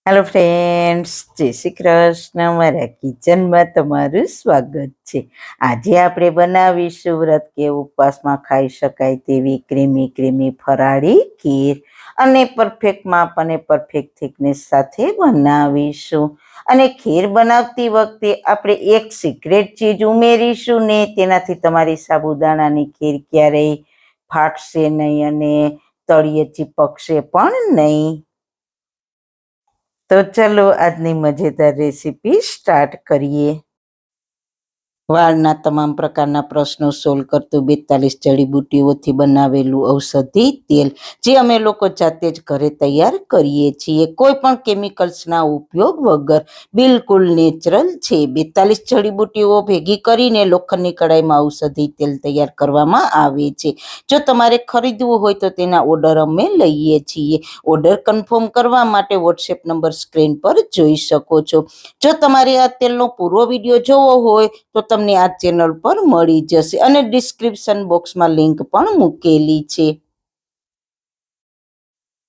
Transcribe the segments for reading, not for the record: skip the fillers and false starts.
Hello friends, જય શ્રી કૃષ્ણ. મારા કિચનમાં તમારું સ્વાગત છે. આજે આપણે બનાવીશું વ્રત કે ઉપવાસમાં ખાઈ શકાય તેવી ક્રીમી ફરાળી ખીર અને પરફેક્ટ માપ અને પરફેક્ટ થિકનેસ સાથે બનાવીશું. અને ખીર બનાવતી વખતે આપણે એક સિક્રેટ ચીજ ઉમેરીશું ને તેનાથી તમારી સાબુદાણાની ખીર ક્યારેય ફાટશે નહીં અને તળિયે ચીપકશે પણ નહીં. તો ચલો આજની મજેદાર રેસીપી સ્ટાર્ટ કરીએ. વાળના તમામ પ્રકારના પ્રશ્નો સોલ્વ કરતું 42 જડીબુટ્ટીઓથી બનાવેલું ઔષધિ તેલ, જે અમે લોકો જાતે જ ઘરે તૈયાર કરીએ છીએ, કોઈ પણ કેમિકલ્સના ઉપયોગ વગર, બિલકુલ નેચરલ છે. 42 જડીબુટ્ટીઓ ભેગી કરીને લોખંડની કડાઈમાં ઔષધિ તેલ તૈયાર કરવામાં આવે છે. જો તમારે ખરીદવું હોય તો તેના ઓર્ડર અમે લઈએ છીએ. ઓર્ડર કન્ફર્મ કરવા માટે વોટ્સએપ નંબર સ્ક્રીન પર જોઈ શકો છો. જો તમારે આ તેલનો પૂરો વિડીયો જોવો હોય તો તમને આ ચેનલ પર મળી જશે અને ડિસ્ક્રિપ્શન બોક્સમાં લિંક પણ મૂકેલી છે.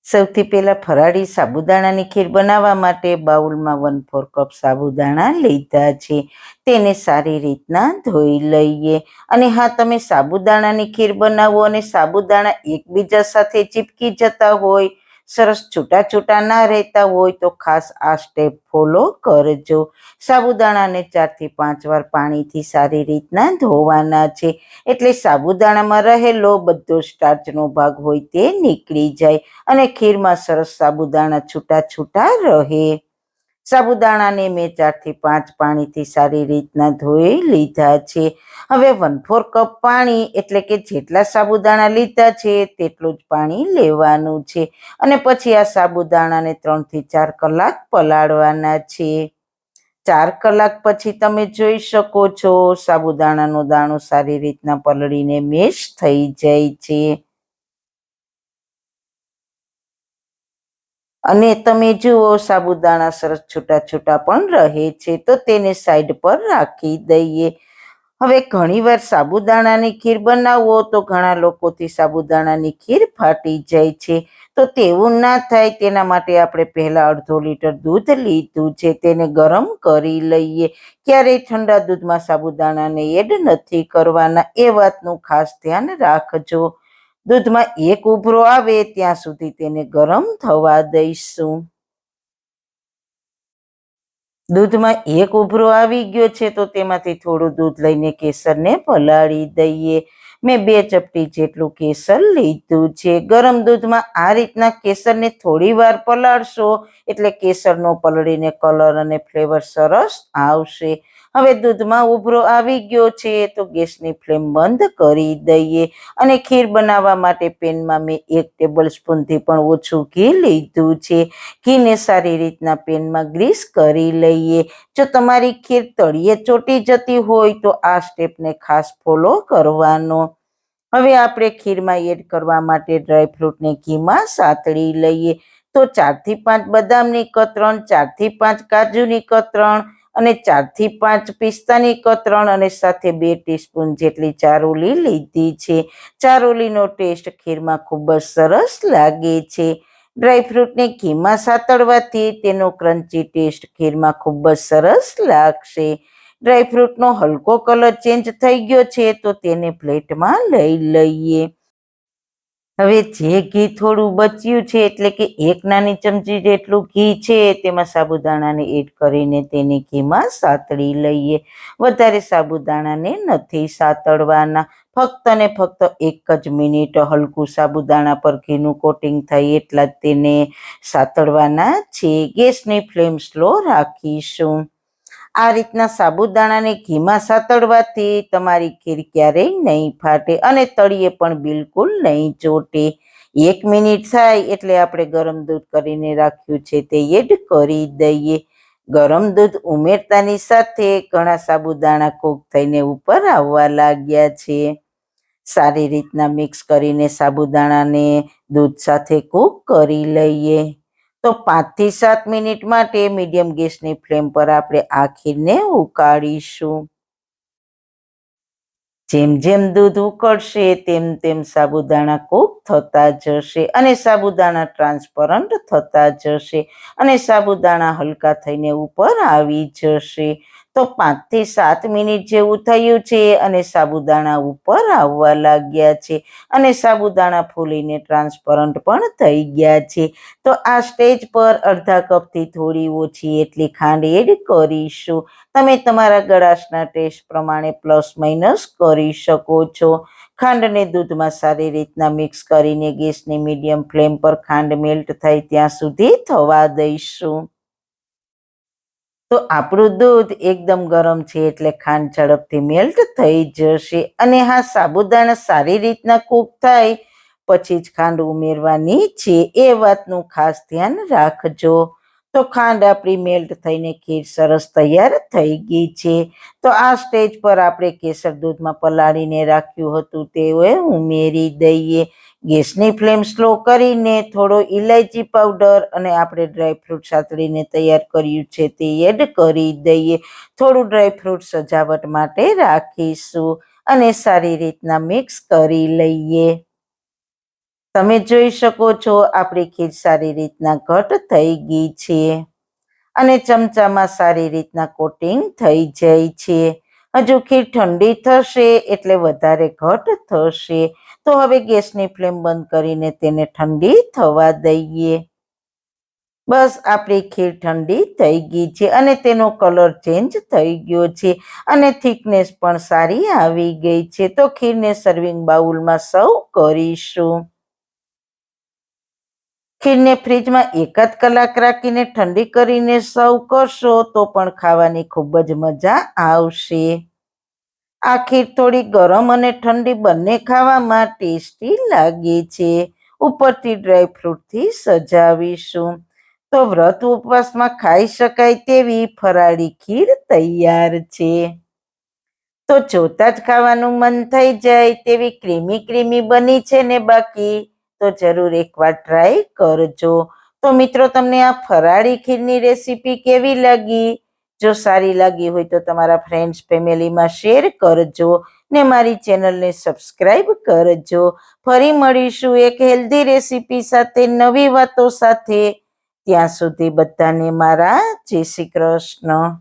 સૌથી પહેલા ફરાળી સાબુદાણાની ખીર બનાવવા માટે બાઉલમાં 1/4 કપ સાબુદાણા લીધા છે. તેને સારી રીતના ધોઈ લઈએ. અને હા, તમે સાબુદાણાની ખીર બનાવો અને સાબુદાણા એકબીજા સાથે ચીપકી જતા હોય, સરસ છૂટા છૂટા ના રહેતા હોય તો ખાસ આ સ્ટેપ ફોલો કરજો. સાબુદાણાને 4 થી 5 વાર પાણીથી સારી રીતના ધોવાના છે, એટલે સાબુદાણામાં રહેલો બધો સ્ટાર્ચનો ભાગ હોય તે નીકળી જાય અને ખીરમાં સરસ સાબુદાણા છૂટા છૂટા રહે. સાબુદાણાને મેં 4 થી 5 પાણીથી સારી રીતના ધોઈ લીધા છે. હવે 1/4 કપ પાણી એટલે કે જેટલા સાબુદાણા લીધા છે તેટલું જ પાણી લેવાનું છે અને પછી આ સાબુદાણાને 3 થી 4 કલાક પલાળવાના છે. 4 કલાક પછી તમે જોઈ શકો છો સાબુદાણાનો દાણો સારી રીતના પલળીને મેશ થઈ જાય છે. અને તમે જુઓ સાબુદાણા સરસ છૂટા છૂટા પણ રહે છે, તો તેને સાઈડ પર રાખી દઈએ. હવે ઘણીવાર સાબુદાણાની ખીર બનાવો તો ઘણા લોકોથી સાબુદાણાની ખીર ફાટી જાય છે, તો તેવું ના થાય તેના માટે આપણે પહેલા 1/2 લીટર દૂધ લીધું છે, તેને ગરમ કરી લઈએ. ક્યારેય ઠંડા દૂધમાં સાબુદાણાને એડ નથી કરવાના, એ વાતનું ખાસ ધ્યાન રાખજો. દૂધમાં એક ઉભરો આવે ત્યાં સુધી તેને ગરમ થવા દઈશું. દૂધમાં એક ઉભરો આવી ગયો છે તો તેમાંથી થોડું દૂધ લઈને કેસરને પલાળી દઈએ. મેં 2 ચપટી જેટલું કેસર લીધું છે. ગરમ દૂધમાં આ રીતના કેસરને થોડી વાર પલાળશો એટલે કેસરનો પલળીને કલર અને ફ્લેવર સરસ આવશે. હવે દૂધમાં ઉભરો આવી ગયો છે તો ગેસની ફ્લેમ બંધ કરી દઈએ અને ખીર બનાવવા માટે પેનમાં મેં 1 ટેબલ સ્પૂનથી પણ ઓછું ઘી લીધું છે. ઘીને સારી રીતના પેનમાં ગ્રીસ કરી લઈએ. જો તમારી ખીર તળિયે ચોટી જતી હોય તો આ સ્ટેપને ખાસ ફોલો કરવાનો. હવે આપણે ખીરમાં એડ કરવા માટે ડ્રાયફ્રૂટને ઘીમાં સાતળી લઈએ. તો 4 થી 5 બદામની કતરણ, 4 થી 5 કાજુની કતરણ અને 4 થી 5 પિસ્તાની કતરણ અને સાથે 2 ટીસ્પૂન જેટલી ચારોલી લીધી છે. ચારોલીનો ટેસ્ટ ખીરમાં ખૂબ જ સરસ લાગે છે. ડ્રાયફ્રૂટને ઘીમાં સાતળવાથી તેનો ક્રન્ચી ટેસ્ટ ખીરમાં ખૂબ જ સરસ લાગશે. ડ્રાયફ્રૂટનો હલકો કલર ચેન્જ થઈ ગયો છે તો તેને પ્લેટમાં લઈ લઈએ. હવે જે ઘી થોડું બચ્યું છે એટલે કે 1 નાની ચમચી જેટલું ઘી છે તેમાં સાબુદાણાને એડ કરીને તેને ઘીમાં સાતળી લઈએ. વધારે સાબુદાણાને નથી સાતળવાના, ફક્ત ને ફક્ત 1 જ મિનિટ હલકું સાબુદાણા પર ઘીનું કોટિંગ થાય એટલા જ તેને સાતળવાના છે. ગેસની ફ્લેમ સ્લો રાખીશું. આ રીતના સાબુદાણાને ઘીમાં સાતળવાથી તમારી ખીર ક્યારેય નહીં ફાટે અને તળિયે પણ બિલકુલ નહીં ચોટે. 1 મિનિટ થાય એટલે આપણે ગરમ દૂધ કરીને રાખ્યું છે તે એડ કરી દઈએ. ગરમ દૂધ ઉમેરતાની સાથે ઘણા સાબુદાણા કૂક થઈને ઉપર આવવા લાગ્યા છે. સારી રીતના મિક્સ કરીને સાબુદાણાને દૂધ સાથે કૂક કરી લઈએ. તો 5 થી 7 મિનિટ માટે મીડિયમ ગેસની ફ્લેમ પર આપણે આ ખીરને ઉકાળીશું. જેમ જેમ દૂધ ઉકળશે તેમ તેમ સાબુદાણા કૂક થતા જશે અને સાબુદાણા ટ્રાન્સપરન્ટ થતા જશે અને સાબુદાણા હલકા થઈને ઉપર આવી જશે. તો 5 થી 7 મિનિટ જેવું થયું છે અને સાબુદાણા ઉપર આવવા લાગ્યા છે અને સાબુદાણા ફૂલીને ટ્રાન્સપરન્ટ પણ થઈ ગયા છે. તો આ સ્ટેજ પર અડધા કપથી થોડી ઓછી એટલી ખાંડ એડ કરીશું. તમે તમારા ગળાશના ટેસ્ટ પ્રમાણે પ્લસ માઇનસ કરી શકો છો. ખાંડને દૂધમાં સારી રીતના મિક્સ કરીને ગેસની મીડિયમ ફ્લેમ પર ખાંડ મેલ્ટ થાય ત્યાં સુધી થવા દઈશું. તો આપણું દૂધ એકદમ ગરમ છે એટલે ખાંડ ઝડપથી મેલ્ટ થઈ જશે અને હા, સાબુદાણા સારી રીતના કૂક થાય પછી જ ખાંડ ઉમેરવાની છે, એ વાતનું ખાસ ધ્યાન રાખજો. તો ખાંડ આપણી મેલ્ટ થઈને ખીર સરસ તૈયાર થઈ ગઈ છે. તો આ સ્ટેજ પર આપણે કેસર દૂધમાં પલાળીને રાખ્યું હતું તે ઉમેરી દઈએ. ગેસની ફ્લેમ સ્લો કરીને થોડો ઇલાયચી પાવડર અને આપણે ડ્રાયફ્રૂટ સાતળીને તૈયાર કર્યું છે તે એડ કરી દઈએ. થોડું ડ્રાયફ્રૂટ સજાવટ માટે રાખીશું અને સારી રીતના મિક્સ કરી લઈએ. તમે જોઈ શકો છો આપણી ખીર સારી રીતના ઘટ થઈ ગઈ છે અને ચમચામાં સારી રીતના કોટિંગ થઈ જાય છે. હજુ ખીર ઠંડી થશે એટલે વધારે ઘટ થશે. તો હવે ગેસની ફ્લેમ બંધ કરીને તેને ઠંડી થવા દઈએ. બસ આપણી ખીર ઠંડી થઈ ગઈ છે અને તેનો કલર ચેન્જ થઈ ગયો છે અને થિકનેસ પણ સારી આવી ગઈ છે. તો ખીરને સર્વિંગ બાઉલમાં સર્વ કરીશું. ખીરને ફ્રીજમાં 1 કલાક રાખીને ઠંડી કરીને સર્વ કરશો તો પણ ખાવાની ખૂબ જ મજા આવશે. આ ખીર થોડી ગરમ અને ઠંડી બંને ખાવામાં ટેસ્ટી લાગે છે. ઉપરથી ડ્રાયફ્રૂટથી સજાવીશું. તો વ્રત ઉપવાસમાં ખાઈ શકાય તેવી ફરાળી ખીર તૈયાર છે. તો જોતા જ ખાવાનું મન થઈ જાય તેવી ક્રીમી ક્રીમી બની છે ને બાકી તો જરૂર એકવાર ટ્રાય કરજો. તો મિત્રો, તમને આ ફરાળી ખીરની રેસીપી કેવી લાગી? જો સારી લાગી હોય તો તમારા ફ્રેન્ડ્સ ફેમિલીમાં શેર કરજો ને મારી ચેનલને સબસ્ક્રાઈબ કરજો. ફરી મળીશું એક હેલ્ધી રેસીપી સાથે, નવી વાતો સાથે. ત્યાં સુધી બધાને મારા જય શ્રી કૃષ્ણ.